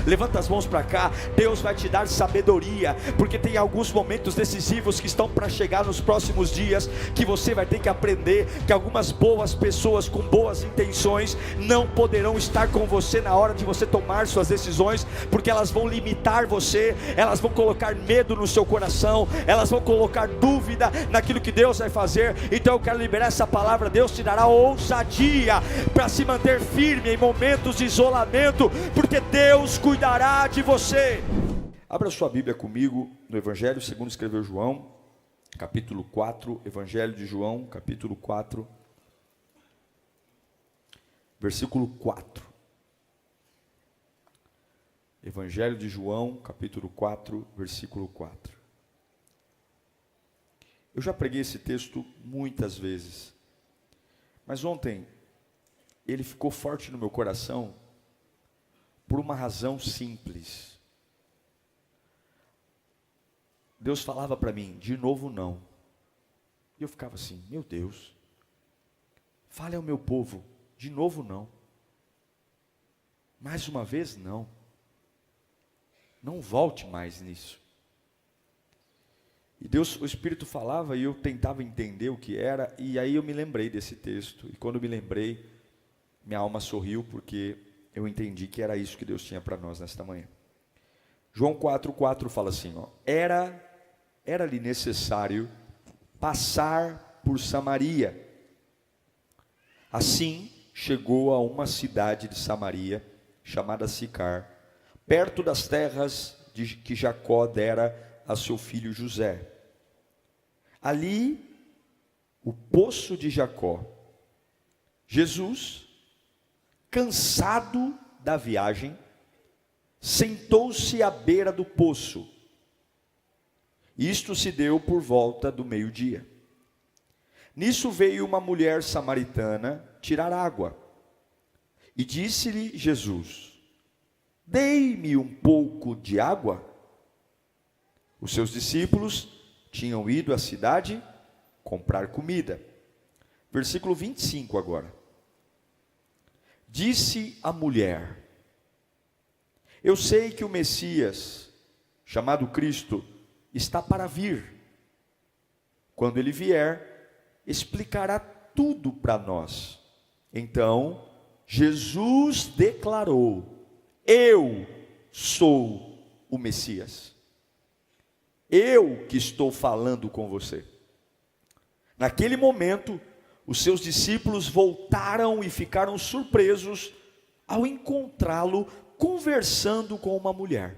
Levanta as mãos para cá. Deus vai te dar sabedoria, porque tem alguns momentos decisivos que estão para chegar nos próximos dias, que você vai ter que aprender que algumas boas pessoas com boas intenções não poderão estar com você na hora de você tomar suas decisões, porque elas vão limitar você, elas vão colocar medo no seu coração, elas vão colocar dúvida naquilo que Deus vai fazer. Então eu quero liberar essa palavra. Deus te dará ousadia para se manter firme em momentos de isolamento, porque Deus cuidará de você. Abra sua Bíblia comigo no Evangelho segundo escreveu João, capítulo 4, Evangelho de João, capítulo 4, versículo 4. Evangelho de João, capítulo 4, versículo 4. Eu já preguei esse texto muitas vezes, mas ontem ele ficou forte no meu coração por uma razão simples. Deus falava para mim, de novo não. E eu ficava assim, meu Deus, fale ao meu povo, de novo não. Mais uma vez não. Não volte mais nisso. E Deus, o Espírito falava e eu tentava entender o que era, e aí eu me lembrei desse texto. E quando me lembrei, minha alma sorriu, porque eu entendi que era isso que Deus tinha para nós nesta manhã. João 4,4 fala assim, ó, era-lhe necessário passar por Samaria. Assim chegou a uma cidade de Samaria, chamada Sicar, perto das terras que Jacó dera a seu filho José. Ali, o poço de Jacó. Jesus, cansado da viagem, sentou-se à beira do poço. Isto se deu por volta do meio-dia. Nisso veio uma mulher samaritana tirar água. E disse-lhe Jesus, dei-me um pouco de água. Os seus discípulos tinham ido à cidade comprar comida. Versículo 25 agora. Disse a mulher, eu sei que o Messias, chamado Cristo, está para vir. Quando ele vier, explicará tudo para nós. Então, Jesus declarou, eu sou o Messias. Eu que estou falando com você. Naquele momento, os seus discípulos voltaram e ficaram surpresos ao encontrá-lo conversando com uma mulher.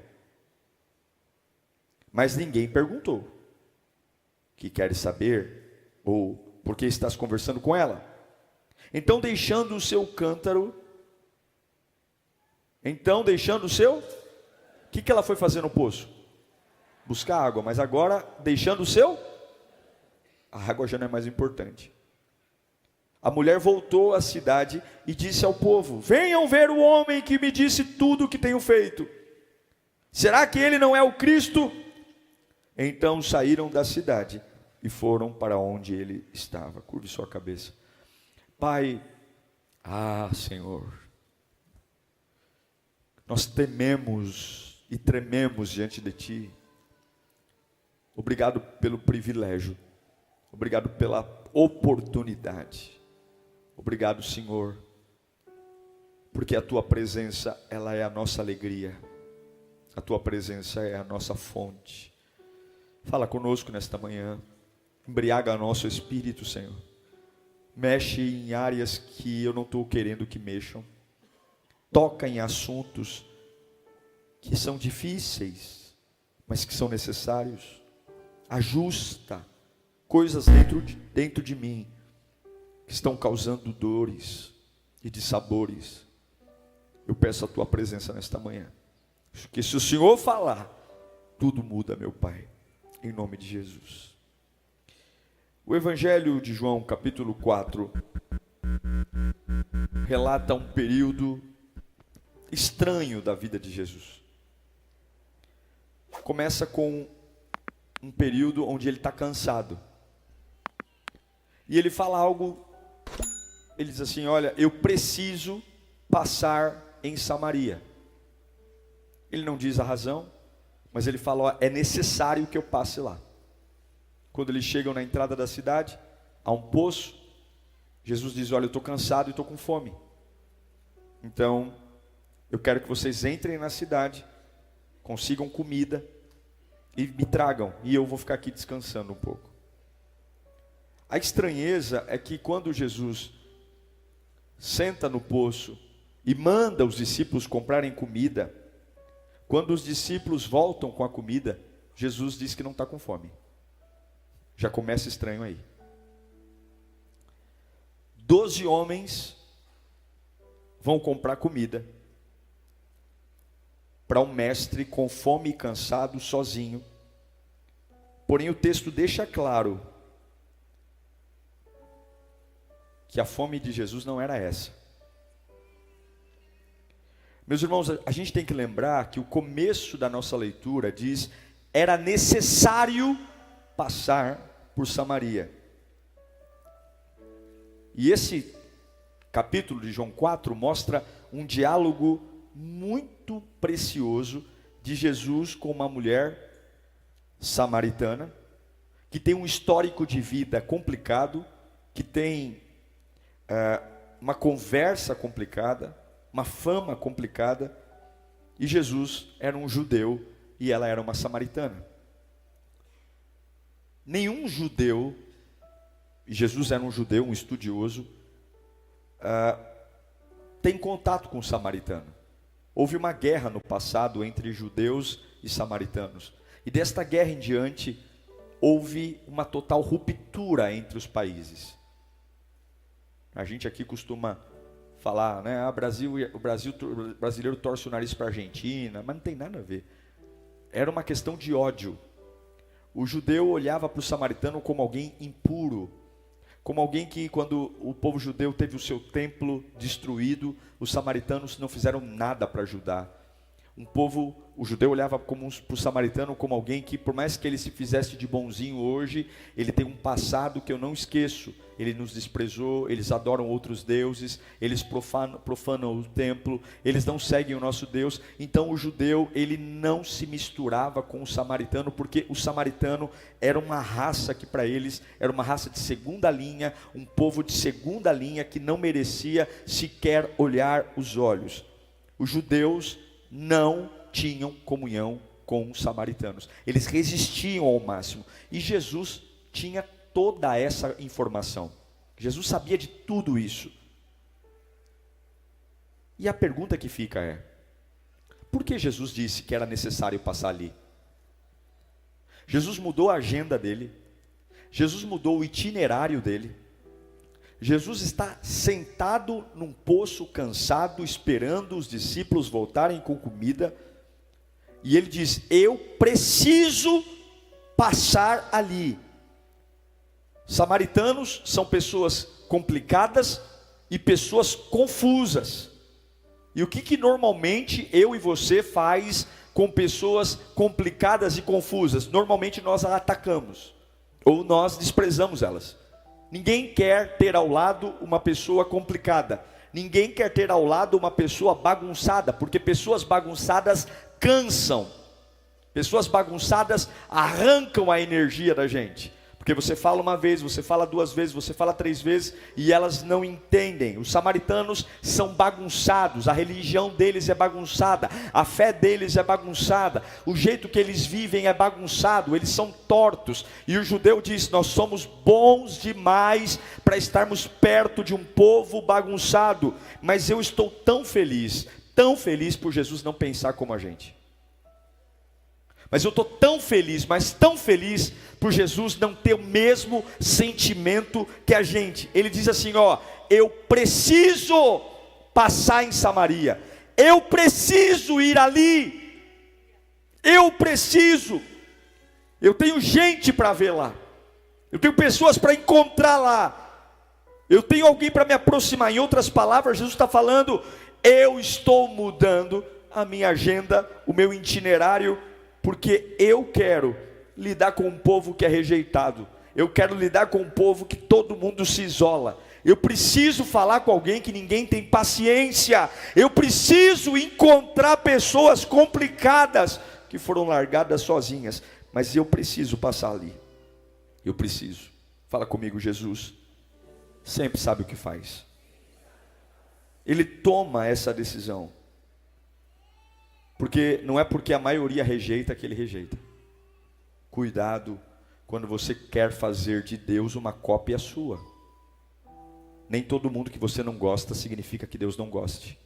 Mas ninguém perguntou, que queres saber? Ou, por que estás conversando com ela? Então deixando o seu cântaro, o que ela foi fazer no poço? Buscar água, mas agora deixando a água já não é mais importante. A mulher voltou à cidade e disse ao povo, venham ver o homem que me disse tudo o que tenho feito. Será que ele não é o Cristo? Então saíram da cidade e foram para onde ele estava. Curve sua cabeça. Pai, Senhor, nós tememos e trememos diante de Ti. Obrigado pelo privilégio, obrigado pela oportunidade. Obrigado, Senhor, porque a Tua presença, ela é a nossa alegria. A Tua presença é a nossa fonte. Fala conosco nesta manhã, embriaga nosso espírito, Senhor. Mexe em áreas que eu não estou querendo que mexam. Toca em assuntos que são difíceis, mas que são necessários. Ajusta coisas dentro de mim que estão causando dores e dissabores. Eu peço a Tua presença nesta manhã, porque se o Senhor falar, tudo muda, meu Pai, em nome de Jesus. O Evangelho de João, capítulo 4, relata um período estranho da vida de Jesus. Começa com um período onde ele está cansado. E ele fala algo, ele diz assim, olha, eu preciso passar em Samaria. Ele não diz a razão, mas ele fala, ó, é necessário que eu passe lá. Quando eles chegam na entrada da cidade, há um poço, Jesus diz, olha, eu estou cansado e estou com fome. Então, eu quero que vocês entrem na cidade, consigam comida e me tragam, e eu vou ficar aqui descansando um pouco. A estranheza é que quando Jesus senta no poço e manda os discípulos comprarem comida, quando os discípulos voltam com a comida, Jesus diz que não está com fome. Já começa estranho aí. 12 homens vão comprar comida para um mestre com fome e cansado, sozinho. Porém o texto deixa claro que a fome de Jesus não era essa. Meus irmãos, a gente tem que lembrar que o começo da nossa leitura diz, era necessário passar por Samaria. E esse capítulo de João 4 mostra um diálogo muito precioso de Jesus com uma mulher samaritana, que tem um histórico de vida complicado, que tem uma conversa complicada, uma fama complicada, e Jesus era um judeu e ela era uma samaritana. Nenhum judeu, e Jesus era um judeu, um estudioso, tem contato com o samaritano. Houve uma guerra no passado entre judeus e samaritanos, e desta guerra em diante, houve uma total ruptura entre os países. A gente aqui costuma falar, né? O brasileiro torce o nariz para a Argentina, mas não tem nada a ver. Era uma questão de ódio. O judeu olhava para o samaritano como alguém impuro, como alguém que, quando o povo judeu teve o seu templo destruído, os samaritanos não fizeram nada para ajudar. O judeu olhava para o samaritano como alguém que, por mais que ele se fizesse de bonzinho hoje, ele tem um passado que eu não esqueço. Ele nos desprezou, eles adoram outros deuses, eles profanam o templo, eles não seguem o nosso Deus. Então o judeu, ele não se misturava com o samaritano, porque o samaritano era uma raça que para eles era uma raça de segunda linha, um povo de segunda linha que não merecia sequer olhar os olhos. Os judeus não tinham comunhão com os samaritanos, eles resistiam ao máximo, e Jesus tinha toda essa informação. Jesus sabia de tudo isso. E a pergunta que fica é, por que Jesus disse que era necessário passar ali? Jesus mudou a agenda dele, Jesus mudou o itinerário dele. Jesus está sentado num poço cansado, esperando os discípulos voltarem com comida, e ele diz, eu preciso passar ali. Samaritanos são pessoas complicadas e pessoas confusas. E o que normalmente eu e você faz com pessoas complicadas e confusas? Normalmente nós as atacamos, ou nós desprezamos elas. Ninguém quer ter ao lado uma pessoa complicada. Ninguém quer ter ao lado uma pessoa bagunçada, porque pessoas bagunçadas cansam. Pessoas bagunçadas arrancam a energia da gente. Porque você fala uma vez, você fala duas vezes, você fala três vezes e elas não entendem. Os samaritanos são bagunçados, a religião deles é bagunçada, a fé deles é bagunçada, o jeito que eles vivem é bagunçado, eles são tortos. E o judeu diz, nós somos bons demais para estarmos perto de um povo bagunçado. Mas eu estou tão feliz por Jesus não pensar como a gente. Mas eu estou tão feliz, mas tão feliz por Jesus não ter o mesmo sentimento que a gente. Ele diz assim, ó, eu preciso passar em Samaria, eu preciso ir ali, eu tenho gente para ver lá, eu tenho pessoas para encontrar lá, eu tenho alguém para me aproximar. Em outras palavras, Jesus está falando, eu estou mudando a minha agenda, o meu itinerário, porque eu quero lidar com um povo que é rejeitado. Eu quero lidar com um povo que todo mundo se isola. Eu preciso falar com alguém que ninguém tem paciência. Eu preciso encontrar pessoas complicadas que foram largadas sozinhas. Mas eu preciso passar ali. Eu preciso. Fala comigo, Jesus sempre sabe o que faz. Ele toma essa decisão. Porque não é porque a maioria rejeita que ele rejeita. Cuidado quando você quer fazer de Deus uma cópia sua. Nem todo mundo que você não gosta significa que Deus não goste.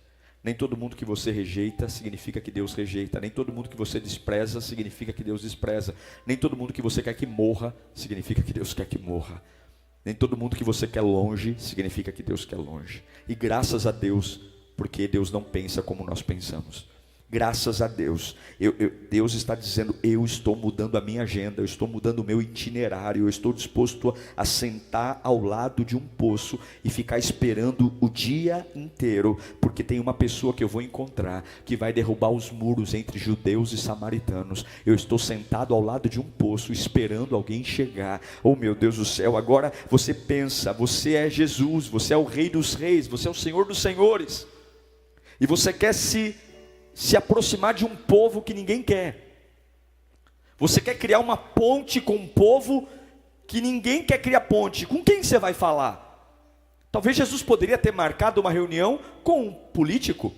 Nem todo mundo que você rejeita significa que Deus rejeita. Nem todo mundo que você despreza significa que Deus despreza. Nem todo mundo que você quer que morra significa que Deus quer que morra. Nem todo mundo que você quer longe significa que Deus quer longe. E graças a Deus, porque Deus não pensa como nós pensamos. Graças a Deus, Deus está dizendo, eu estou mudando a minha agenda, eu estou mudando o meu itinerário, eu estou disposto a sentar ao lado de um poço e ficar esperando o dia inteiro, porque tem uma pessoa que eu vou encontrar, que vai derrubar os muros entre judeus e samaritanos. Eu estou sentado ao lado de um poço, esperando alguém chegar. Oh meu Deus do céu, agora você pensa, você é Jesus, você é o Rei dos Reis, você é o Senhor dos Senhores, e você quer se aproximar de um povo que ninguém quer. Você quer criar uma ponte com um povo que ninguém quer criar ponte. Com quem você vai falar? Talvez Jesus poderia ter marcado uma reunião com um político.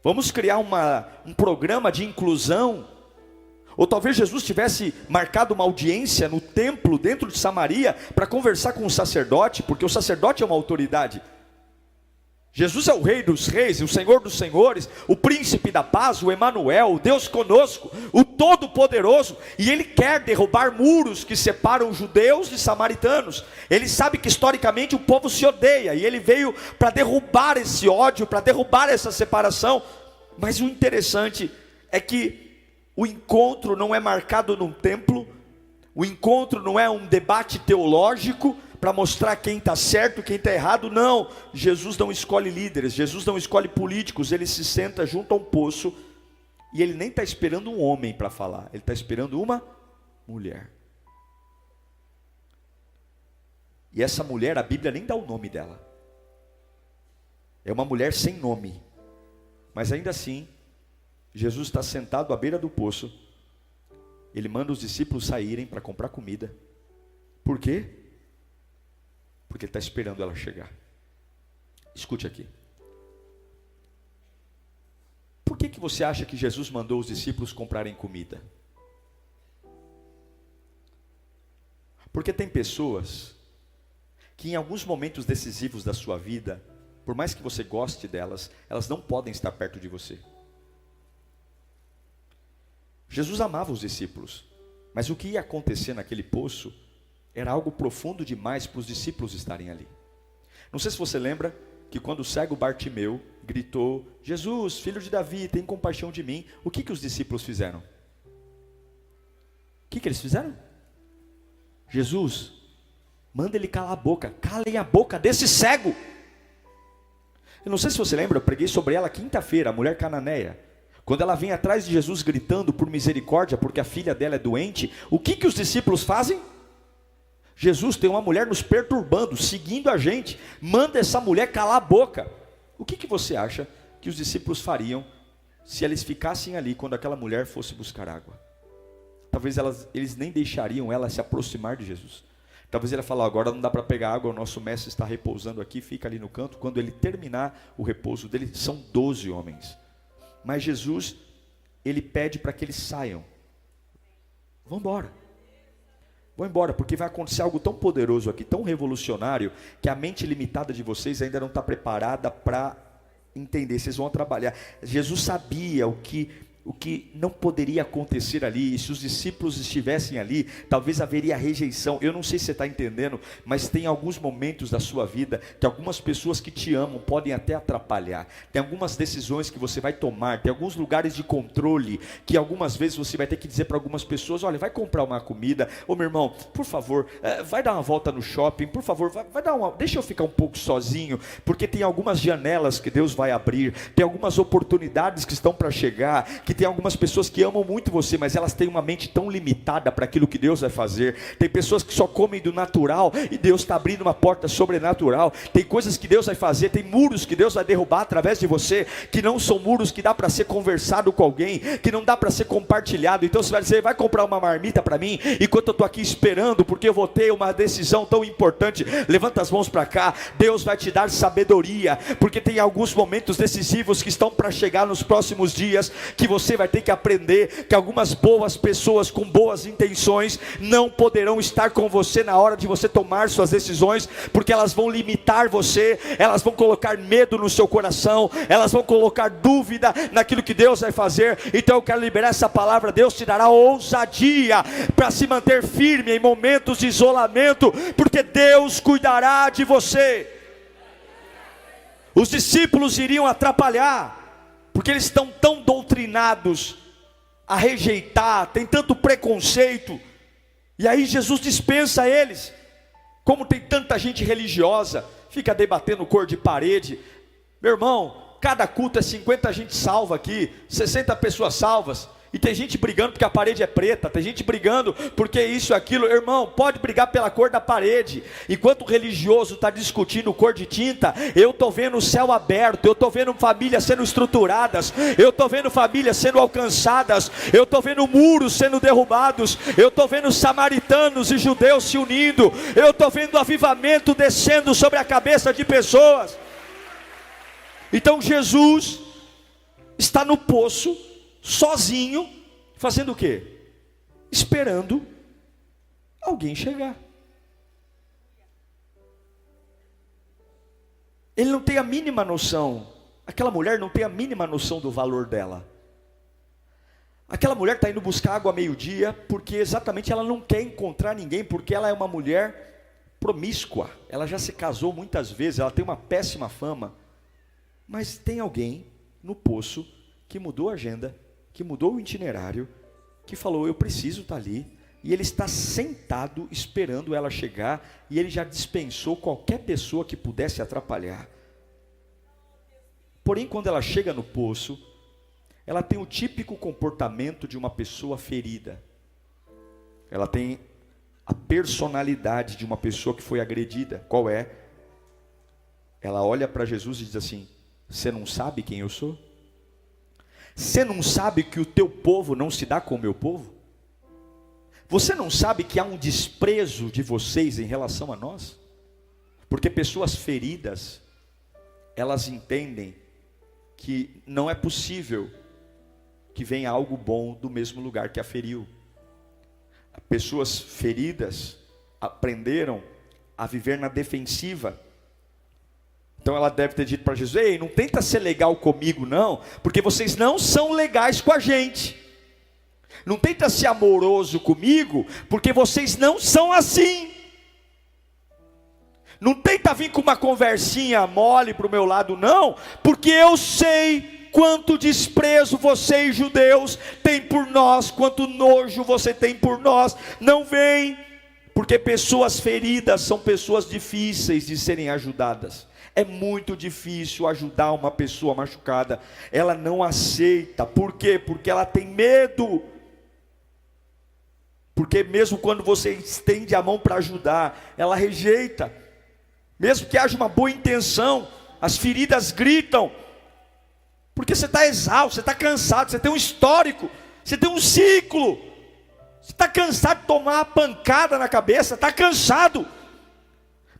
Vamos criar um programa de inclusão. Ou talvez Jesus tivesse marcado uma audiência no templo dentro de Samaria para conversar com o sacerdote, porque o sacerdote é uma autoridade. Jesus é o Rei dos Reis, o Senhor dos Senhores, o Príncipe da Paz, o Emanuel, o Deus conosco, o Todo-Poderoso, e Ele quer derrubar muros que separam judeus de samaritanos. Ele sabe que historicamente o povo se odeia, e Ele veio para derrubar esse ódio, para derrubar essa separação. Mas o interessante é que o encontro não é marcado num templo, o encontro não é um debate teológico, para mostrar quem está certo, quem está errado. Não, Jesus não escolhe líderes, Jesus não escolhe políticos. Ele se senta junto a um poço, e Ele nem está esperando um homem para falar, Ele está esperando uma mulher. E essa mulher, a Bíblia nem dá o nome dela, é uma mulher sem nome. Mas ainda assim, Jesus está sentado à beira do poço. Ele manda os discípulos saírem para comprar comida. Por quê? Porque Ele está esperando ela chegar. Escute aqui. Por que você acha que Jesus mandou os discípulos comprarem comida? Porque tem pessoas que em alguns momentos decisivos da sua vida, por mais que você goste delas, elas não podem estar perto de você. Jesus amava os discípulos, mas o que ia acontecer naquele poço era algo profundo demais para os discípulos estarem ali. Não sei se você lembra que quando o cego Bartimeu gritou, Jesus, filho de Davi, tem compaixão de mim. O que os discípulos fizeram? O que eles fizeram? Jesus, manda ele calar a boca. Calem a boca desse cego. Eu não sei se você lembra, eu preguei sobre ela quinta-feira, a mulher cananeia. Quando ela vem atrás de Jesus gritando por misericórdia, porque a filha dela é doente, o que os discípulos fazem? Jesus, tem uma mulher nos perturbando, seguindo a gente, manda essa mulher calar a boca. O que você acha que os discípulos fariam se eles ficassem ali quando aquela mulher fosse buscar água? Talvez eles nem deixariam ela se aproximar de Jesus. Talvez ele falar, agora não dá para pegar água, o nosso mestre está repousando aqui, fica ali no canto. Quando ele terminar o repouso dele, são 12 homens. Mas Jesus, ele pede para que eles saiam. Vão embora. Vão embora, porque vai acontecer algo tão poderoso aqui, tão revolucionário, que a mente limitada de vocês ainda não está preparada para entender. Vocês vão trabalhar. Jesus sabia o que não poderia acontecer ali, e se os discípulos estivessem ali, talvez haveria rejeição. Eu não sei se você está entendendo, mas tem alguns momentos da sua vida, que algumas pessoas que te amam podem até atrapalhar, tem algumas decisões que você vai tomar, tem alguns lugares de controle, que algumas vezes você vai ter que dizer para algumas pessoas, olha, vai comprar uma comida, ô meu irmão, por favor, vai dar uma volta no shopping, por favor, deixa eu ficar um pouco sozinho, porque tem algumas janelas que Deus vai abrir, tem algumas oportunidades que estão para chegar, que tem algumas pessoas que amam muito você, mas elas têm uma mente tão limitada para aquilo que Deus vai fazer. Tem pessoas que só comem do natural e Deus está abrindo uma porta sobrenatural. Tem coisas que Deus vai fazer, tem muros que Deus vai derrubar através de você, que não são muros que dá para ser conversado com alguém, que não dá para ser compartilhado. Então você vai dizer: vai comprar uma marmita para mim, enquanto eu estou aqui esperando, porque eu vou ter uma decisão tão importante. Levanta as mãos para cá. Deus vai te dar sabedoria, porque tem alguns momentos decisivos que estão para chegar nos próximos dias, que você vai ter que aprender que algumas boas pessoas com boas intenções não poderão estar com você na hora de você tomar suas decisões, porque elas vão limitar você, elas vão colocar medo no seu coração, elas vão colocar dúvida naquilo que Deus vai fazer. Então eu quero liberar essa palavra. Deus te dará ousadia para se manter firme em momentos de isolamento, porque Deus cuidará de você. Os discípulos iriam atrapalhar, porque eles estão tão doutrinados a rejeitar, tem tanto preconceito, e aí Jesus dispensa eles. Como tem tanta gente religiosa, fica debatendo cor de parede. Meu irmão, cada culto é 50 gente salva aqui, 60 pessoas salvas, e tem gente brigando porque a parede é preta, tem gente brigando porque isso e aquilo. Irmão, pode brigar pela cor da parede. Enquanto o religioso está discutindo cor de tinta, eu estou vendo o céu aberto, eu estou vendo famílias sendo estruturadas, eu estou vendo famílias sendo alcançadas, eu estou vendo muros sendo derrubados, eu estou vendo samaritanos e judeus se unindo, eu estou vendo avivamento descendo sobre a cabeça de pessoas. Então Jesus está no poço, sozinho, fazendo o quê? Esperando alguém chegar. Ele não tem a mínima noção, aquela mulher não tem a mínima noção do valor dela. Aquela mulher está indo buscar água ao meio-dia, porque exatamente ela não quer encontrar ninguém, porque ela é uma mulher promíscua, ela já se casou muitas vezes, ela tem uma péssima fama. Mas tem alguém no poço que mudou a agenda, que mudou o itinerário, que falou: eu preciso estar ali. E ele está sentado esperando ela chegar, e ele já dispensou qualquer pessoa que pudesse atrapalhar. Porém, quando ela chega no poço, ela tem o típico comportamento de uma pessoa ferida. Ela tem a personalidade de uma pessoa que foi agredida. Qual é? Ela olha para Jesus e diz assim: você não sabe quem eu sou? Você não sabe que o teu povo não se dá com o meu povo? Você não sabe que há um desprezo de vocês em relação a nós? Porque pessoas feridas, elas entendem que não é possível que venha algo bom do mesmo lugar que a feriu. Pessoas feridas aprenderam a viver na defensiva. Então ela deve ter dito para Jesus: ei, não tenta ser legal comigo não, porque vocês não são legais com a gente. Não tenta ser amoroso comigo, porque vocês não são assim. Não tenta vir com uma conversinha mole para o meu lado não, porque eu sei quanto desprezo vocês judeus têm por nós, quanto nojo você tem por nós. Não vem, porque pessoas feridas são pessoas difíceis de serem ajudadas. É muito difícil ajudar uma pessoa machucada. Ela não aceita. Por quê? Porque ela tem medo. Porque mesmo quando você estende a mão para ajudar, ela rejeita. Mesmo que haja uma boa intenção, as feridas gritam. Porque você está exausto, você está cansado, você tem um histórico, você tem um ciclo. Você está cansado de tomar a pancada na cabeça, está cansado.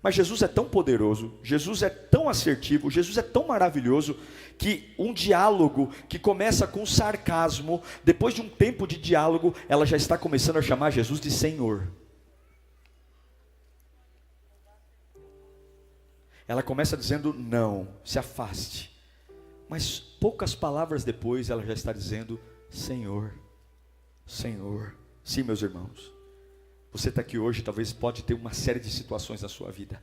Mas Jesus é tão poderoso, Jesus é tão assertivo, Jesus é tão maravilhoso, que um diálogo que começa com sarcasmo, depois de um tempo de diálogo, ela já está começando a chamar Jesus de Senhor. Ela começa dizendo: não, se afaste. Mas poucas palavras depois, ela já está dizendo: Senhor, Senhor. Sim, meus irmãos, você está aqui hoje, talvez pode ter uma série de situações na sua vida,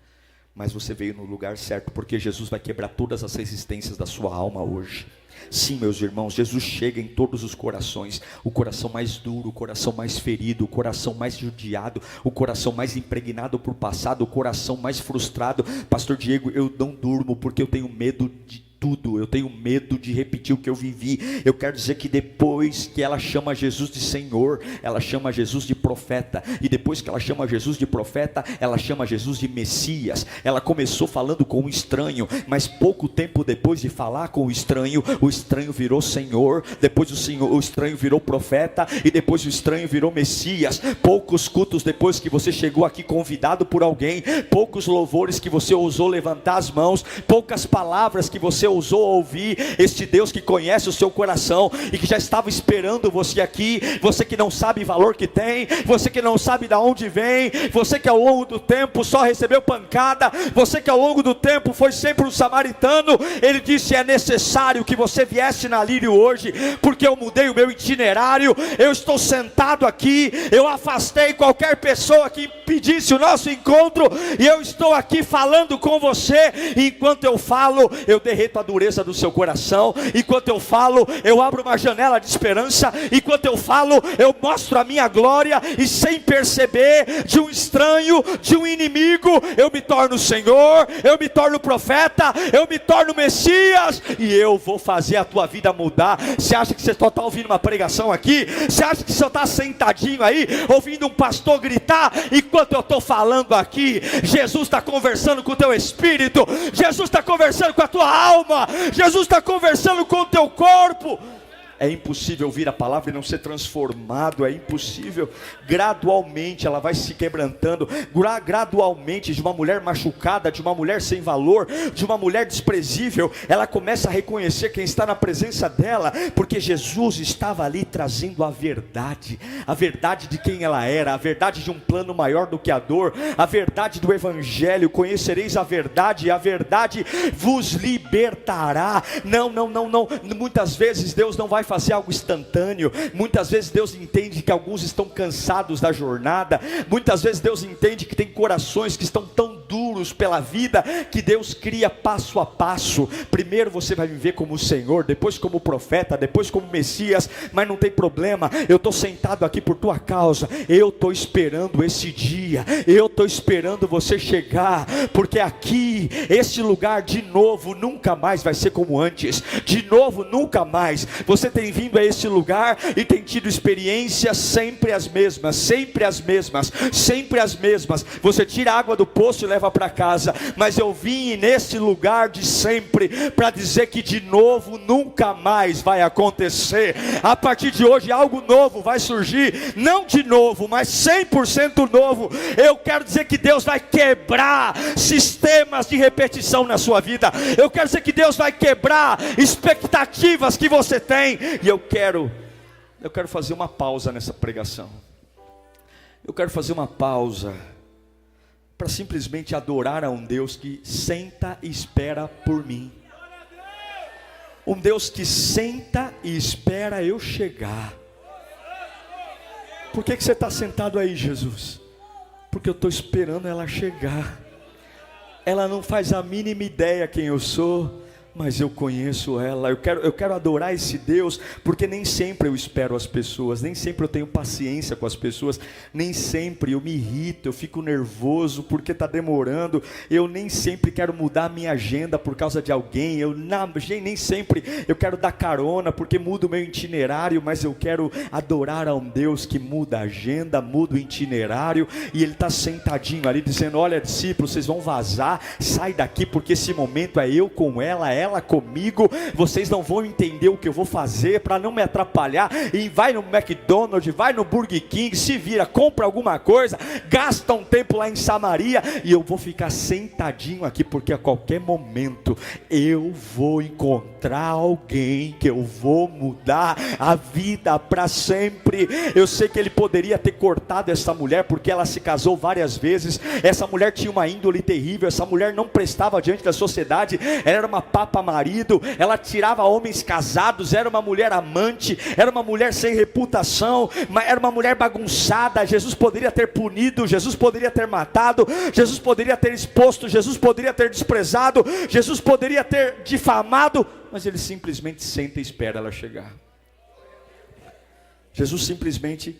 mas você veio no lugar certo, porque Jesus vai quebrar todas as resistências da sua alma hoje. Sim, meus irmãos, Jesus chega em todos os corações, o coração mais duro, o coração mais ferido, o coração mais judiado, o coração mais impregnado por passado, o coração mais frustrado. Pastor Diego, eu não durmo porque eu tenho medo de tudo, eu tenho medo de repetir o que eu vivi. Eu quero dizer que depois que ela chama Jesus de Senhor, ela chama Jesus de profeta, e depois que ela chama Jesus de profeta, ela chama Jesus de Messias. Ela começou falando com um estranho, mas pouco tempo depois de falar com o estranho virou Senhor, depois o estranho virou profeta, e depois o estranho virou Messias. Poucos cultos depois que você chegou aqui convidado por alguém, poucos louvores que você ousou levantar as mãos, poucas palavras que você ousou ouvir, este Deus que conhece o seu coração e que já estava esperando você aqui, você que não sabe o valor que tem, você que não sabe de onde vem, você que ao longo do tempo só recebeu pancada, você que ao longo do tempo foi sempre um samaritano. Ele disse: é necessário que você viesse na Lírio hoje, porque eu mudei o meu itinerário, eu estou sentado aqui, eu afastei qualquer pessoa que impedisse o nosso encontro, e eu estou aqui falando com você. Enquanto eu falo, eu derreto a dureza do seu coração. Enquanto eu falo, eu abro uma janela de esperança. Enquanto eu falo, eu mostro a minha glória, e sem perceber, de um estranho, de um inimigo, eu me torno Senhor, eu me torno profeta, eu me torno Messias, e eu vou fazer a tua vida mudar. Você acha que você só está ouvindo uma pregação aqui? Você acha que você só está sentadinho aí, ouvindo um pastor gritar? Enquanto eu estou falando aqui, Jesus está conversando com o teu espírito, Jesus está conversando com a tua alma, Jesus está conversando com o teu corpo. É impossível ouvir a palavra e não ser transformado, é impossível. Gradualmente ela vai se quebrantando, gradualmente, de uma mulher machucada, de uma mulher sem valor, de uma mulher desprezível, ela começa a reconhecer quem está na presença dela, porque Jesus estava ali trazendo a verdade de quem ela era, a verdade de um plano maior do que a dor, a verdade do evangelho. Conhecereis a verdade, e a verdade vos libertará. Não, muitas vezes Deus não vai fazer algo instantâneo. Muitas vezes Deus entende que alguns estão cansados da jornada. Muitas vezes Deus entende que tem corações que estão tão duros pela vida, que Deus cria passo a passo. Primeiro você vai viver como Senhor, depois como profeta, depois como Messias. Mas não tem problema, eu estou sentado aqui por tua causa. Eu estou esperando esse dia, eu estou esperando você chegar, porque aqui, esse lugar de novo nunca mais vai ser como antes. De novo nunca mais. Você tem vindo a esse lugar e tem tido experiências sempre as mesmas, sempre as mesmas, sempre as mesmas. Você tira a água do poço e leva para casa, mas eu vim nesse lugar de sempre para dizer que de novo nunca mais vai acontecer. A partir de hoje algo novo vai surgir, não de novo, mas 100% novo. Eu quero dizer que Deus vai quebrar sistemas de repetição na sua vida. Eu quero dizer que Deus vai quebrar expectativas que você tem. E eu quero fazer uma pausa nessa pregação. Eu quero fazer uma pausa para simplesmente adorar a um Deus que senta e espera por mim. Um Deus que senta e espera eu chegar. Por que você está sentado aí, Jesus? Porque eu estou esperando ela chegar. Ela não faz a mínima ideia quem eu sou, mas eu conheço ela. Eu quero adorar esse Deus, porque nem sempre eu espero as pessoas, nem sempre eu tenho paciência com as pessoas, nem sempre eu me irrito, eu fico nervoso porque está demorando. Eu nem sempre quero mudar a minha agenda por causa de alguém. Nem sempre eu quero dar carona porque muda o meu itinerário, mas eu quero adorar a um Deus que muda a agenda, muda o itinerário, e Ele está sentadinho ali dizendo: olha, discípulos, vocês vão vazar, sai daqui, porque esse momento é eu com ela comigo. Vocês não vão entender o que eu vou fazer para não me atrapalhar. E vai no McDonald's, vai no Burger King, se vira, compra alguma coisa, gasta um tempo lá em Samaria, e eu vou ficar sentadinho aqui, porque a qualquer momento eu vou encontrar alguém que eu vou mudar a vida para sempre. Eu sei que Ele poderia ter cortado essa mulher, porque ela se casou várias vezes. Essa mulher tinha uma índole terrível, essa mulher não prestava diante da sociedade, ela era uma papa marido, ela tirava homens casados, era uma mulher amante, era uma mulher sem reputação, era uma mulher bagunçada. Jesus poderia ter punido, Jesus poderia ter matado, Jesus poderia ter exposto, Jesus poderia ter desprezado, Jesus poderia ter difamado, mas Ele simplesmente senta e espera ela chegar. Jesus simplesmente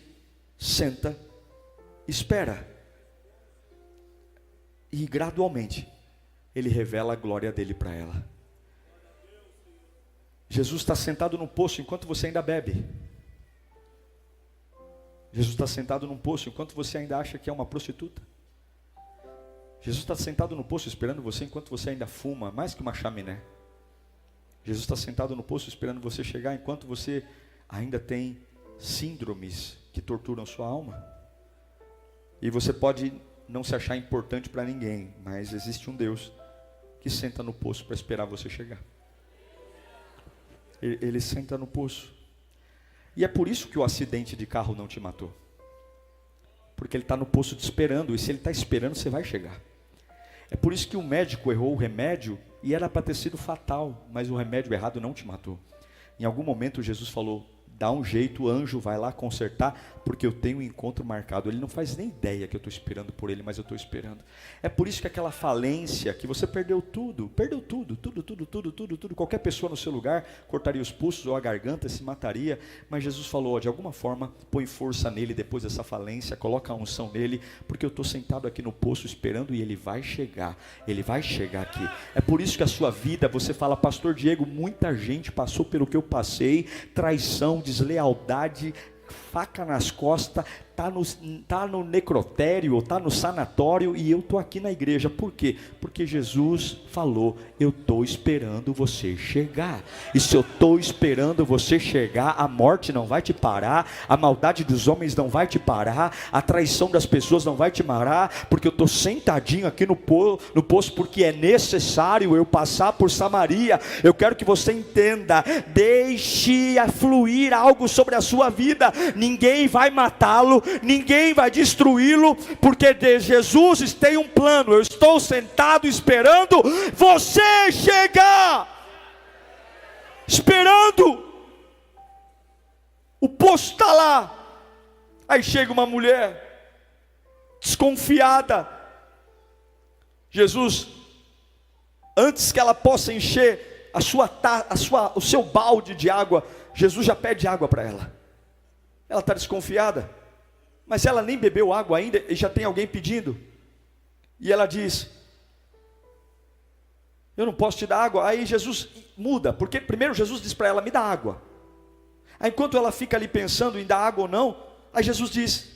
senta, espera, e gradualmente Ele revela a glória dele para ela. Jesus está sentado no poço enquanto você ainda bebe. Jesus está sentado num poço enquanto você ainda acha que é uma prostituta. Jesus está sentado no poço esperando você enquanto você ainda fuma mais que uma chaminé. Jesus está sentado no poço esperando você chegar enquanto você ainda tem síndromes que torturam sua alma. E você pode não se achar importante para ninguém, mas existe um Deus que senta no poço para esperar você chegar. Ele senta no poço. E é por isso que o acidente de carro não te matou. Porque ele está no poço te esperando, e se ele está esperando, você vai chegar. É por isso que o médico errou o remédio, e era para ter sido fatal, mas o remédio errado não te matou. Em algum momento Jesus falou, dá um jeito, o anjo vai lá consertar, porque eu tenho um encontro marcado. Ele não faz nem ideia que eu estou esperando por ele, mas eu estou esperando. É por isso que aquela falência, que você perdeu tudo, qualquer pessoa no seu lugar, cortaria os pulsos ou a garganta, se mataria, mas Jesus falou, de alguma forma, põe força nele depois dessa falência, coloca a unção nele, porque eu estou sentado aqui no poço esperando e ele vai chegar aqui. É por isso que a sua vida, você fala, pastor Diego, muita gente passou pelo que eu passei, traição, deslealdade, faca nas costas, tá no necrotério, ou tá no sanatório, e eu tô aqui na igreja. Por quê? Porque Jesus falou, eu tô esperando você chegar. E se eu tô esperando você chegar, a morte não vai te parar, a maldade dos homens não vai te parar, a traição das pessoas não vai te parar, porque eu tô sentadinho aqui no poço, porque é necessário eu passar por Samaria. Eu quero que você entenda, deixe fluir algo sobre a sua vida. Ninguém vai matá-lo, ninguém vai destruí-lo, porque Jesus tem um plano. Eu estou sentado esperando você chegar, esperando. O poço está lá. Aí chega uma mulher desconfiada. Jesus, antes que ela possa encher o seu balde de água, Jesus já pede água para ela. Ela está desconfiada, mas ela nem bebeu água ainda e já tem alguém pedindo. E ela diz, eu não posso te dar água. Aí Jesus muda, porque primeiro Jesus diz para ela, me dá água. Aí enquanto ela fica ali pensando em dar água ou não, aí Jesus diz,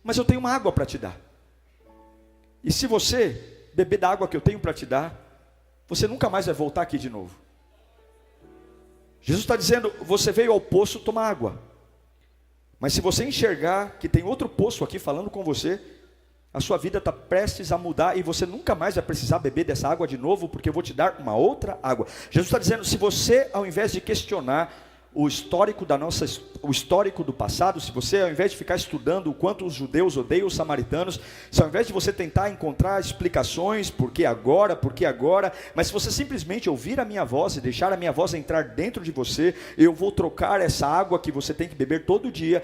mas eu tenho uma água para te dar. E se você beber da água que eu tenho para te dar, você nunca mais vai voltar aqui de novo. Jesus está dizendo, você veio ao poço tomar água. Mas se você enxergar que tem outro poço aqui falando com você, a sua vida está prestes a mudar e você nunca mais vai precisar beber dessa água de novo, porque eu vou te dar uma outra água. Jesus está dizendo, se você, ao invés de questionar o histórico do passado, se você, ao invés de ficar estudando o quanto os judeus odeiam os samaritanos, se ao invés de você tentar encontrar explicações, por que agora, mas se você simplesmente ouvir a minha voz e deixar a minha voz entrar dentro de você, eu vou trocar essa água que você tem que beber todo dia,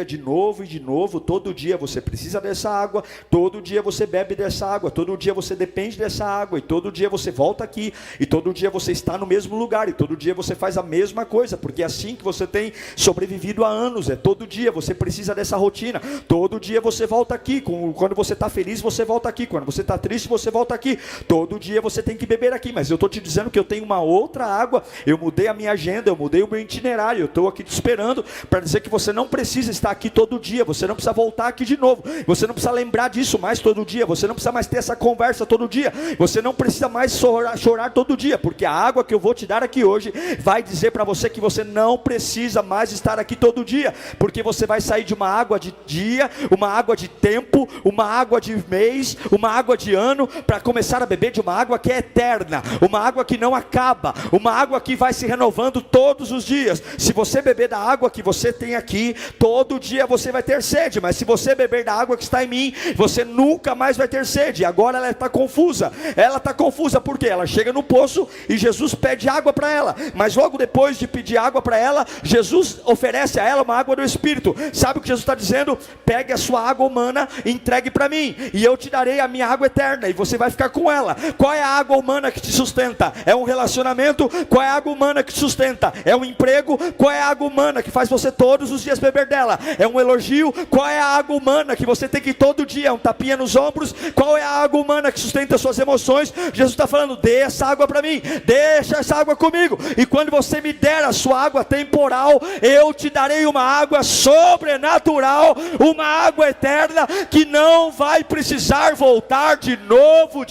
de novo e de novo, todo dia você precisa dessa água, todo dia você bebe dessa água, todo dia você depende dessa água, e todo dia você volta aqui, e todo dia você está no mesmo lugar, e todo dia você faz a mesma coisa, porque é assim que você tem sobrevivido há anos. Todo dia você precisa dessa rotina, todo dia você volta aqui, quando você está feliz você volta aqui, quando você está triste você volta aqui, todo dia você tem que beber aqui. Mas eu estou te dizendo que eu tenho uma outra água, eu mudei a minha agenda, eu mudei o meu itinerário, eu estou aqui te esperando para dizer que você não precisa estar aqui todo dia, você não precisa voltar aqui de novo, você não precisa lembrar disso mais todo dia, você não precisa mais ter essa conversa todo dia, você não precisa mais chorar todo dia, porque a água que eu vou te dar aqui hoje vai dizer para você que você não precisa mais estar aqui todo dia, porque você vai sair de uma água de dia, uma água de tempo, uma água de mês, uma água de ano, para começar a beber de uma água que é eterna, uma água que não acaba, uma água que vai se renovando todos os dias. Se você beber da água que você tem aqui, todo dia você vai ter sede, mas se você beber da água que está em mim, você nunca mais vai ter sede. Agora ela está confusa porque ela chega no poço e Jesus pede água para ela, mas logo depois depois de pedir água para ela, Jesus oferece a ela uma água do Espírito. Sabe o que Jesus está dizendo? Pegue a sua água humana e entregue para mim, e eu te darei a minha água eterna, e você vai ficar com ela. Qual é a água humana que te sustenta? É um relacionamento. Qual é a água humana que te sustenta? É um emprego. Qual é a água humana que faz você todos os dias beber dela? É um elogio. Qual é a água humana que você tem que ir todo dia? É um tapinha nos ombros. Qual é a água humana que sustenta as suas emoções? Jesus está falando: dê essa água para mim, deixa essa água comigo, e quando você me der a sua água temporal, eu te darei uma água sobrenatural, uma água eterna, que não vai precisar voltar de novo,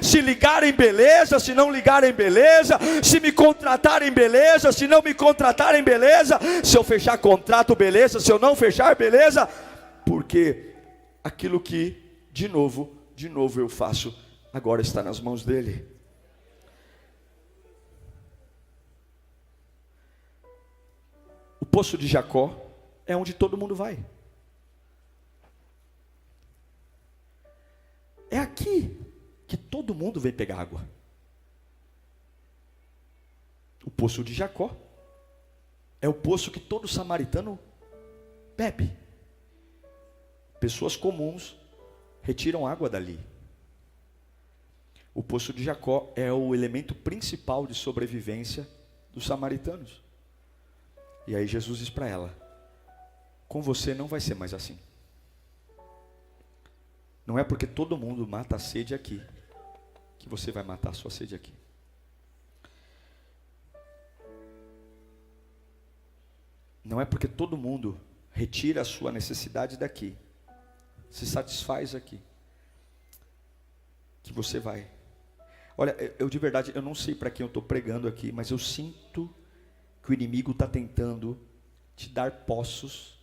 se ligarem beleza, se não ligarem beleza, se me contratarem beleza, se não me contratarem beleza, se eu fechar contrato beleza, se eu não fechar beleza, porque aquilo que de novo eu faço, agora está nas mãos dele. O poço de Jacó é onde todo mundo vai. É aqui que todo mundo vem pegar água. O poço de Jacó é o poço que todo samaritano bebe. Pessoas comuns retiram água dali. O poço de Jacó é o elemento principal de sobrevivência dos samaritanos. E aí Jesus diz para ela: com você não vai ser mais assim. Não é porque todo mundo mata a sede aqui que você vai matar a sua sede aqui. Não é porque todo mundo retira a sua necessidade daqui, se satisfaz aqui, que você vai. Olha, eu de verdade, eu não sei para quem eu estou pregando aqui, mas eu sinto que o inimigo está tentando te dar poços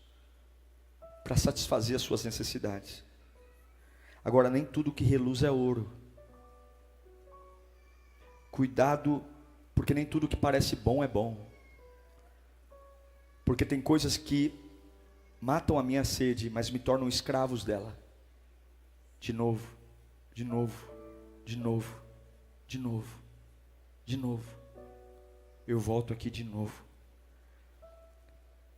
para satisfazer as suas necessidades. Agora, nem tudo que reluz é ouro. Cuidado, porque nem tudo que parece bom é bom. Porque tem coisas que matam a minha sede, mas me tornam escravos dela. De novo. Eu volto aqui de novo.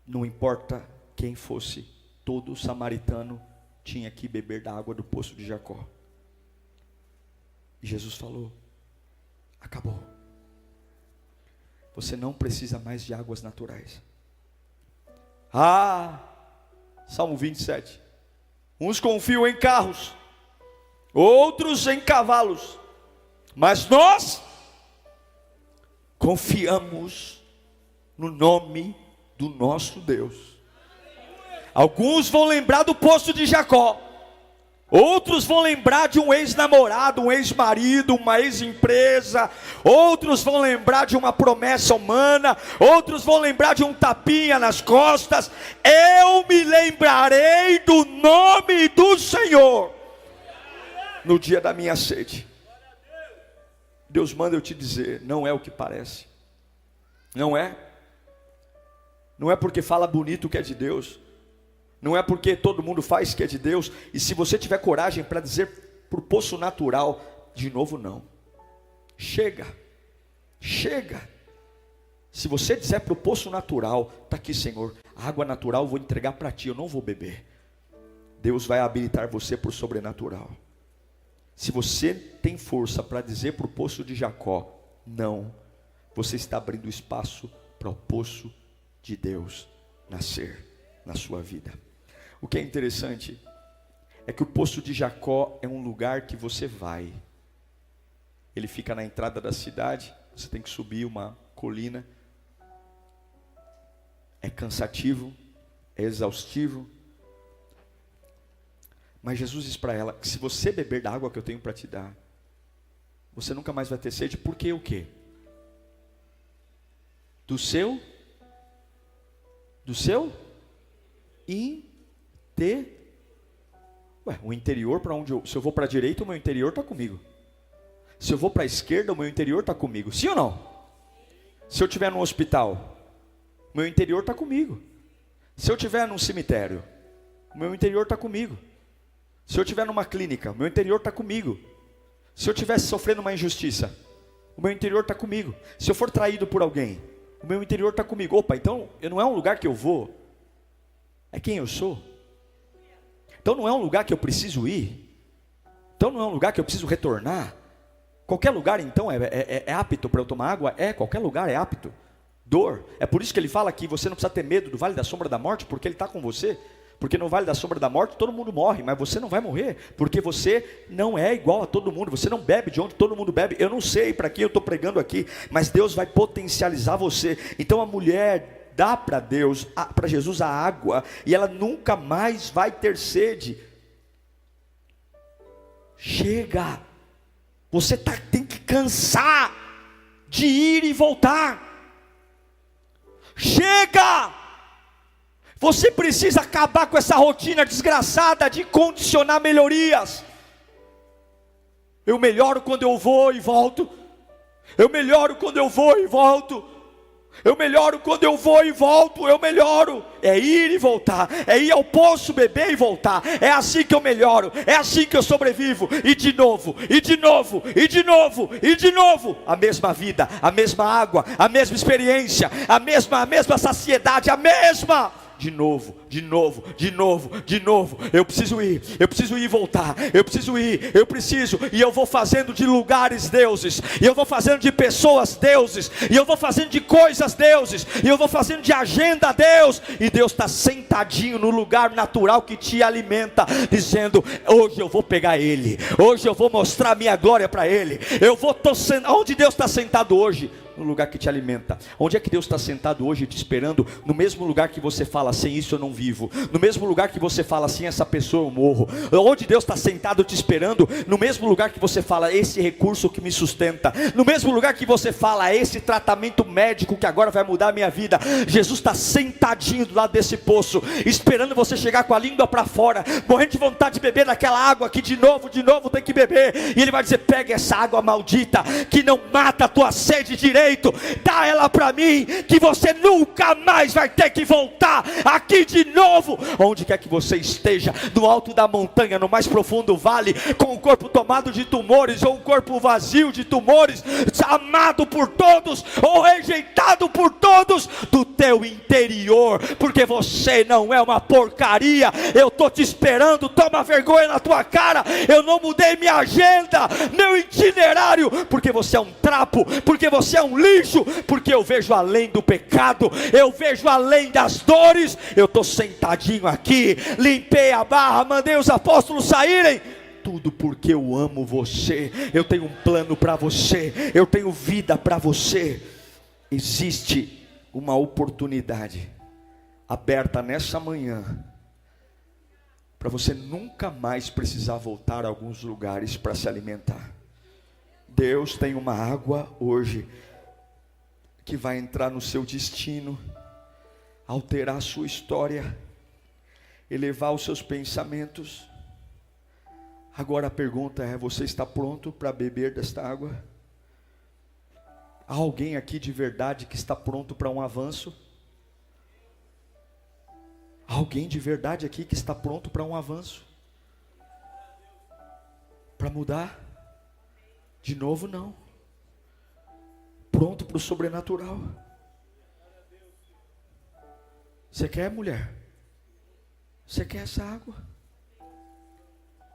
Não importa quem fosse, todo samaritano tinha que beber da água do poço de Jacó. E Jesus falou: acabou. Você não precisa mais de águas naturais. Salmo 27. Uns confiam em carros, outros em cavalos, mas nós confiamos no nome do nosso Deus. Alguns vão lembrar do poço de Jacó, outros vão lembrar de um ex-namorado, um ex-marido, uma ex-empresa, outros vão lembrar de uma promessa humana, outros vão lembrar de um tapinha nas costas. Eu me lembrarei do nome do Senhor no dia da minha sede. Deus manda eu te dizer, não é o que parece. Não é porque fala bonito que é de Deus. Não é porque todo mundo faz que é de Deus. E se você tiver coragem para dizer por poço natural, de novo não. Chega. Se você disser para o poço natural, está aqui, Senhor, a água natural eu vou entregar para ti, eu não vou beber. Deus vai habilitar você por sobrenatural. Se você tem força para dizer para o poço de Jacó, não, você está abrindo espaço para o poço de Deus nascer na sua vida. O que é interessante é que o poço de Jacó é um lugar que você vai. Ele fica na entrada da cidade, você tem que subir uma colina. É cansativo, é exaustivo. Mas Jesus diz para ela que se você beber da água que eu tenho para te dar, você nunca mais vai ter sede. Porque o quê? Do seu o interior para onde se eu vou para a direita, o meu interior está comigo. Se eu vou para a esquerda, o meu interior está comigo. Sim ou não? Se eu estiver no hospital, o meu interior está comigo. Se eu estiver num cemitério, o meu interior está comigo. Se eu estiver numa clínica, o meu interior está comigo. Se eu estivesse sofrendo uma injustiça, o meu interior está comigo. Se eu for traído por alguém, o meu interior está comigo. Opa, então não é um lugar que eu vou, é quem eu sou. Então não é um lugar que eu preciso ir, então não é um lugar que eu preciso retornar. Qualquer lugar então é apto para eu tomar água? Qualquer lugar é apto. Dor, é por isso que ele fala que você não precisa ter medo do vale da sombra da morte, porque ele está com você. Porque no vale da sombra da morte todo mundo morre, mas você não vai morrer, porque você não é igual a todo mundo, você não bebe de onde todo mundo bebe. Eu não sei para quem eu estou pregando aqui, mas Deus vai potencializar você. Então a mulher dá para Deus, para Jesus a água, e ela nunca mais vai ter sede. Chega, você tem que cansar de ir e voltar. Chega! Você precisa acabar com essa rotina desgraçada de condicionar melhorias. Eu melhoro quando eu vou e volto. Eu melhoro quando eu vou e volto. Eu melhoro quando eu vou e volto. Eu melhoro. É ir e voltar. É ir ao poço, beber e voltar. É assim que eu melhoro. É assim que eu sobrevivo. E de novo, e de novo, e de novo, e de novo. A mesma vida, a mesma água, a mesma experiência, a mesma saciedade, a mesma. De novo, de novo, de novo, de novo. Eu preciso ir e voltar. Eu preciso ir, e eu vou fazendo de lugares deuses, e eu vou fazendo de pessoas deuses, e eu vou fazendo de coisas deuses, e eu vou fazendo de agenda Deus. E Deus está sentadinho no lugar natural que te alimenta, dizendo: hoje eu vou pegar ele, hoje eu vou mostrar a minha glória para ele. Onde Deus está sentado hoje? No lugar que te alimenta. Onde é que Deus está sentado hoje te esperando? No mesmo lugar que você fala: sem isso eu não vivo. No mesmo lugar que você fala: sem essa pessoa eu morro. Onde Deus está sentado te esperando? No mesmo lugar que você fala: esse recurso que me sustenta. No mesmo lugar que você fala: esse tratamento médico que agora vai mudar a minha vida. Jesus está sentadinho do lado desse poço, esperando você chegar com a língua para fora, morrendo de vontade de beber daquela água que de novo tem que beber. E Ele vai dizer: pega essa água maldita que não mata a tua sede direito, dá ela para mim, que você nunca mais vai ter que voltar aqui de novo. Onde quer que você esteja, no alto da montanha, no mais profundo vale, com o corpo tomado de tumores, ou um corpo vazio de tumores, amado por todos, ou rejeitado por todos, do teu interior, porque você não é uma porcaria. Eu estou te esperando. Toma vergonha na tua cara. Eu não mudei minha agenda, meu itinerário, porque você é um trapo, porque você é um lixo, porque eu vejo além do pecado, eu vejo além das dores. Eu estou sentadinho aqui, limpei a barra, mandei os apóstolos saírem, tudo porque eu amo você. Eu tenho um plano para você, eu tenho vida para você. Existe uma oportunidade aberta nessa manhã para você nunca mais precisar voltar a alguns lugares para se alimentar. Deus tem uma água hoje que vai entrar no seu destino, alterar a sua história, elevar os seus pensamentos. Agora a pergunta é: você está pronto para beber desta água? Há alguém aqui de verdade que está pronto para um avanço? Há alguém de verdade aqui que está pronto para um avanço? Para mudar? De novo não. Pronto para o sobrenatural. Você quer, mulher? Você quer essa água?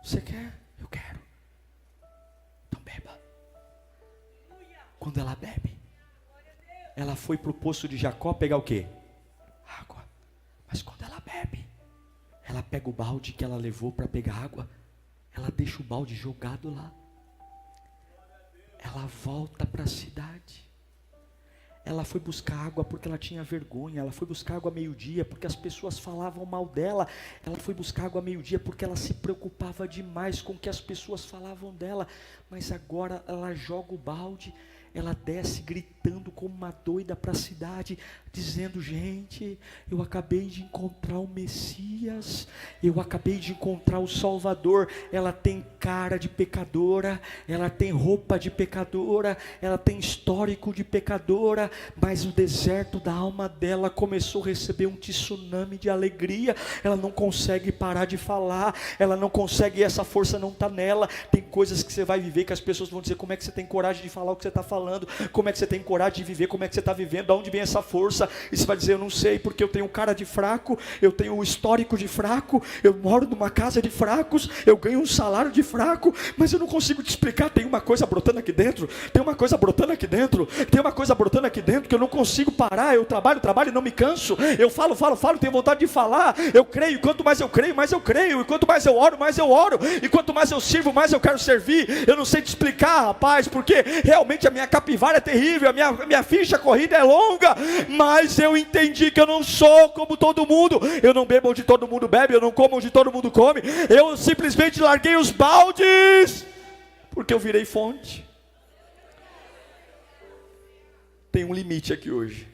Você quer? Eu quero. Então beba. Quando ela bebe, ela foi para o poço de Jacó pegar o quê? Água. Mas quando ela bebe, ela pega o balde que ela levou para pegar água, ela deixa o balde jogado lá. Ela volta para a cidade. Ela foi buscar água porque ela tinha vergonha. Ela foi buscar água meio-dia porque as pessoas falavam mal dela. Ela foi buscar água meio-dia porque ela se preocupava demais com o que as pessoas falavam dela. Mas agora ela joga o balde, ela desce gritando gritando como uma doida para a cidade, dizendo: gente, eu acabei de encontrar o Messias, eu acabei de encontrar o Salvador. Ela tem cara de pecadora, ela tem roupa de pecadora, ela tem histórico de pecadora, mas o deserto da alma dela começou a receber um tsunami de alegria. Ela não consegue parar de falar, ela não consegue, essa força não está nela. Tem coisas que você vai viver que as pessoas vão dizer: como é que você tem coragem de falar o que você está falando? Como é que você tem coragem de viver? Como é que você está vivendo? De onde vem essa força? E você vai dizer: eu não sei, porque eu tenho cara de fraco, eu tenho um histórico de fraco, eu moro numa casa de fracos, eu ganho um salário de fraco, mas eu não consigo te explicar. Tem uma coisa brotando aqui dentro, tem uma coisa brotando aqui dentro, tem uma coisa brotando aqui dentro que eu não consigo parar. Eu trabalho e não me canso, eu falo, tenho vontade de falar, eu creio, e quanto mais eu creio, mais eu creio, e quanto mais eu oro, e quanto mais eu sirvo, mais eu quero servir. Eu não sei te explicar, rapaz, porque realmente a minha capivara é terrível, a minha ficha corrida é longa, mas eu entendi que eu não sou como todo mundo. Eu não bebo onde todo mundo bebe, eu não como onde todo mundo come, eu simplesmente larguei os baldes, porque eu virei fonte. Tem um limite aqui hoje.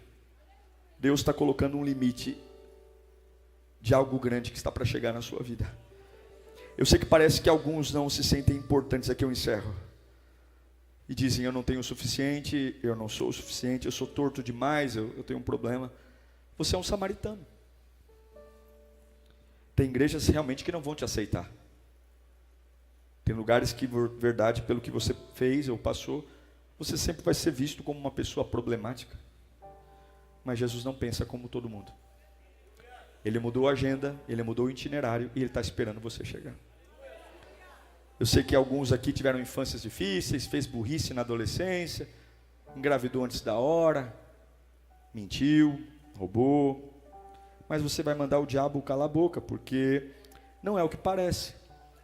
Deus está colocando um limite de algo grande que está para chegar na sua vida. Eu sei que parece que alguns não se sentem importantes. Aqui eu encerro. E dizem: eu não tenho o suficiente, eu não sou o suficiente, eu sou torto demais, eu tenho um problema. Você é um samaritano. Tem igrejas realmente que não vão te aceitar. Tem lugares que, verdade, pelo que você fez ou passou, você sempre vai ser visto como uma pessoa problemática. Mas Jesus não pensa como todo mundo. Ele mudou a agenda, ele mudou o itinerário e ele está esperando você chegar. Eu sei que alguns aqui tiveram infâncias difíceis, fez burrice na adolescência, engravidou antes da hora, mentiu, roubou. Mas você vai mandar o diabo calar a boca, porque não é o que parece.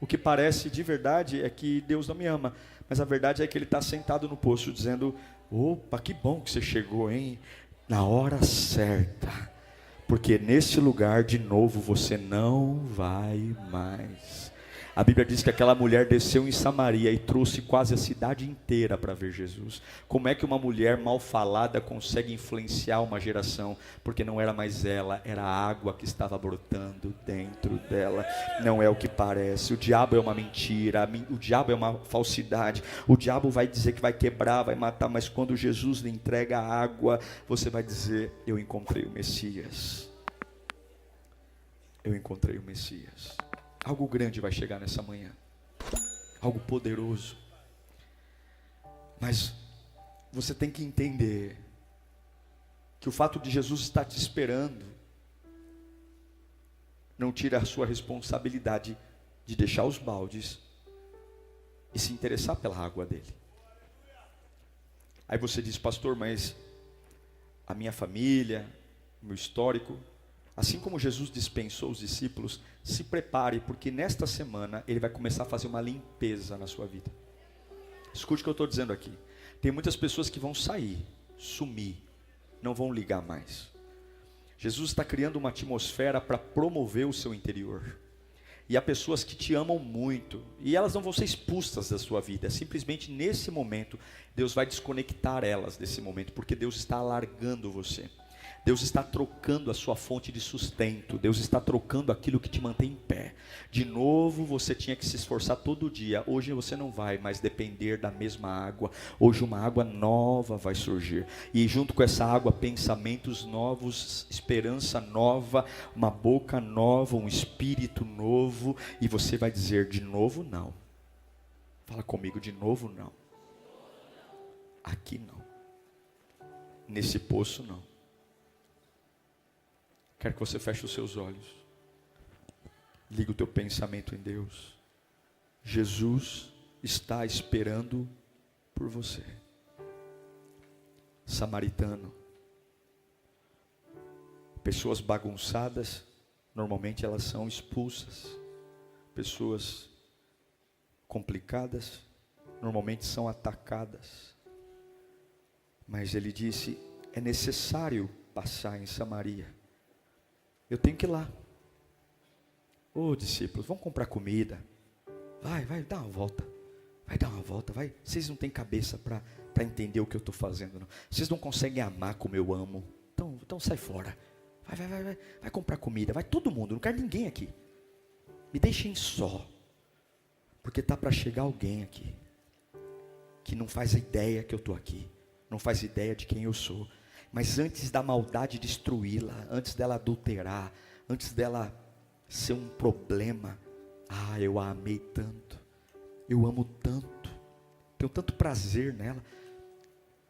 O que parece de verdade é que Deus não me ama. Mas a verdade é que Ele está sentado no poço dizendo: opa, que bom que você chegou, hein? Na hora certa. Porque nesse lugar de novo você não vai mais. A Bíblia diz que aquela mulher desceu em Samaria e trouxe quase a cidade inteira para ver Jesus. Como é que uma mulher mal falada consegue influenciar uma geração? Porque não era mais ela, era a água que estava brotando dentro dela. Não é o que parece. O diabo é uma mentira, o diabo é uma falsidade. O diabo vai dizer que vai quebrar, vai matar, mas quando Jesus lhe entrega a água, você vai dizer: eu encontrei o Messias. Eu encontrei o Messias. Algo grande vai chegar nessa manhã, algo poderoso, mas você tem que entender que o fato de Jesus estar te esperando não tira a sua responsabilidade de deixar os baldes e se interessar pela água dele. Aí você diz: pastor, mas a minha família, o meu histórico. Assim como Jesus dispensou os discípulos, se prepare, porque nesta semana Ele vai começar a fazer uma limpeza na sua vida. Escute o que eu estou dizendo aqui. Tem muitas pessoas que vão sair, sumir, não vão ligar mais. Jesus está criando uma atmosfera para promover o seu interior. E há pessoas que te amam muito, e elas não vão ser expulsas da sua vida. Simplesmente nesse momento, Deus vai desconectar elas desse momento, porque Deus está alargando você. Deus está trocando a sua fonte de sustento. Deus está trocando aquilo que te mantém em pé. De novo você tinha que se esforçar todo dia. Hoje você não vai mais depender da mesma água. Hoje uma água nova vai surgir. E junto com essa água, pensamentos novos, esperança nova, uma boca nova, um espírito novo. E você vai dizer: de novo não. Fala comigo: de novo não. Aqui não. Nesse poço não. Quero que você feche os seus olhos. Liga o teu pensamento em Deus. Jesus está esperando por você. Samaritano. Pessoas bagunçadas, normalmente elas são expulsas. Pessoas complicadas, normalmente são atacadas. Mas ele disse: é necessário passar em Samaria. Eu tenho que ir lá. Ô discípulos, vamos comprar comida. Vai dar uma volta. Vai. Vocês não têm cabeça para para entender o que eu estou fazendo, não. Vocês não conseguem amar como eu amo. Então sai fora. Vai comprar comida. Vai todo mundo. Não quero ninguém aqui. Me deixem só. Porque está para chegar alguém aqui que não faz ideia que eu estou aqui. Não faz ideia de quem eu sou. Mas antes da maldade destruí-la, antes dela adulterar, antes dela ser um problema, eu a amei tanto, eu amo tanto, tenho tanto prazer nela,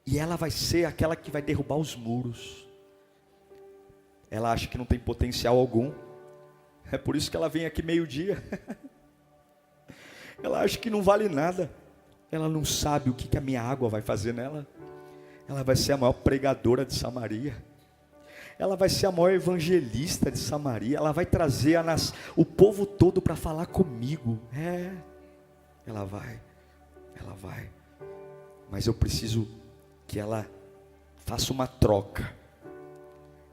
e ela vai ser aquela que vai derrubar os muros. Ela acha que não tem potencial algum, é por isso que ela vem aqui meio-dia. Ela acha que não vale nada, ela não sabe o que a minha água vai fazer nela. Ela vai ser a maior pregadora de Samaria. Ela vai ser a maior evangelista de Samaria. Ela vai trazer o povo todo para falar comigo. Ela vai. Mas eu preciso que ela faça uma troca.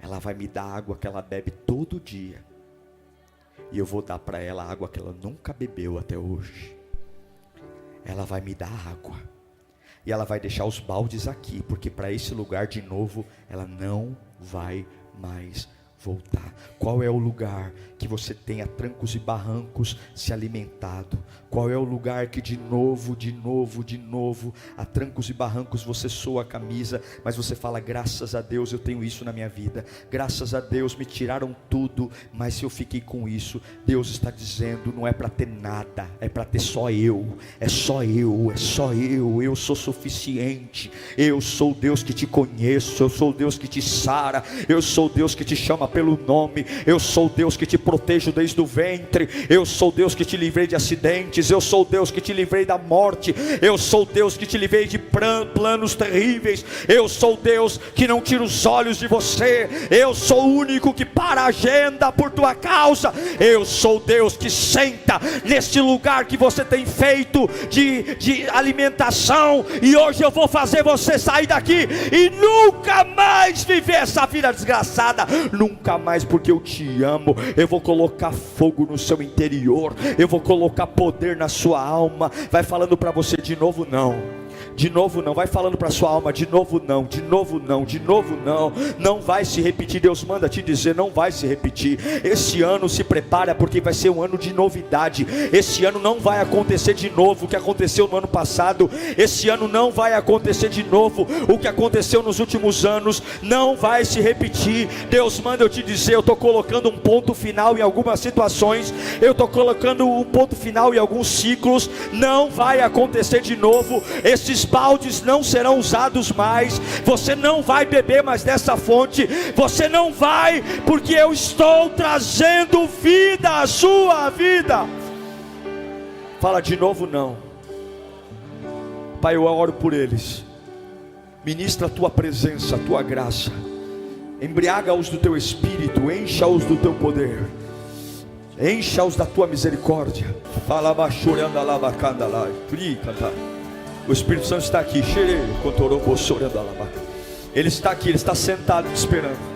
Ela vai me dar a água que ela bebe todo dia. E eu vou dar para ela a água que ela nunca bebeu até hoje. Ela vai me dar água. E ela vai deixar os baldes aqui, porque para esse lugar de novo, ela não vai mais voltar. Qual é o lugar que você tem a trancos e barrancos se alimentado? Qual é o lugar que de novo, a trancos e barrancos você soa a camisa, mas você fala, graças a Deus eu tenho isso na minha vida, graças a Deus me tiraram tudo, mas se eu fiquei com isso, Deus está dizendo, não é para ter nada, é para ter só eu, eu sou suficiente, eu sou o Deus que te conheço, eu sou o Deus que te sara, eu sou o Deus que te chama pelo nome, eu sou o Deus que te protejo desde o ventre, eu sou o Deus que te livrei de acidentes, eu sou o Deus que te livrei da morte, eu sou o Deus que te livrei de planos terríveis, eu sou o Deus que não tira os olhos de você, eu sou o único que para a agenda por tua causa, eu sou o Deus que senta neste lugar que você tem feito de alimentação, e hoje eu vou fazer você sair daqui e nunca mais viver essa vida desgraçada, nunca mais, porque eu te amo. Eu vou colocar fogo no seu interior, eu vou colocar poder na sua alma. Vai falando para você de novo não, vai falando para sua alma, de novo não, não vai se repetir. Deus manda te dizer, não vai se repetir. Esse ano se prepara, porque vai ser um ano de novidade. Esse ano não vai acontecer de novo o que aconteceu no ano passado, esse ano não vai acontecer de novo o que aconteceu nos últimos anos, não vai se repetir. Deus manda eu te dizer, eu estou colocando um ponto final em algumas situações, eu estou colocando um ponto final em alguns ciclos, não vai acontecer de novo. Esses baldes não serão usados mais, você não vai beber mais dessa fonte, você não vai, porque eu estou trazendo vida à sua vida. Fala de novo não. Pai, eu oro por eles, ministra a tua presença, a tua graça, embriaga-os do teu espírito, encha-os do teu poder, encha-os da tua misericórdia. Fala bachoranda lavacanda lá, canta. O Espírito Santo está aqui. Ele está aqui, ele está sentado te esperando.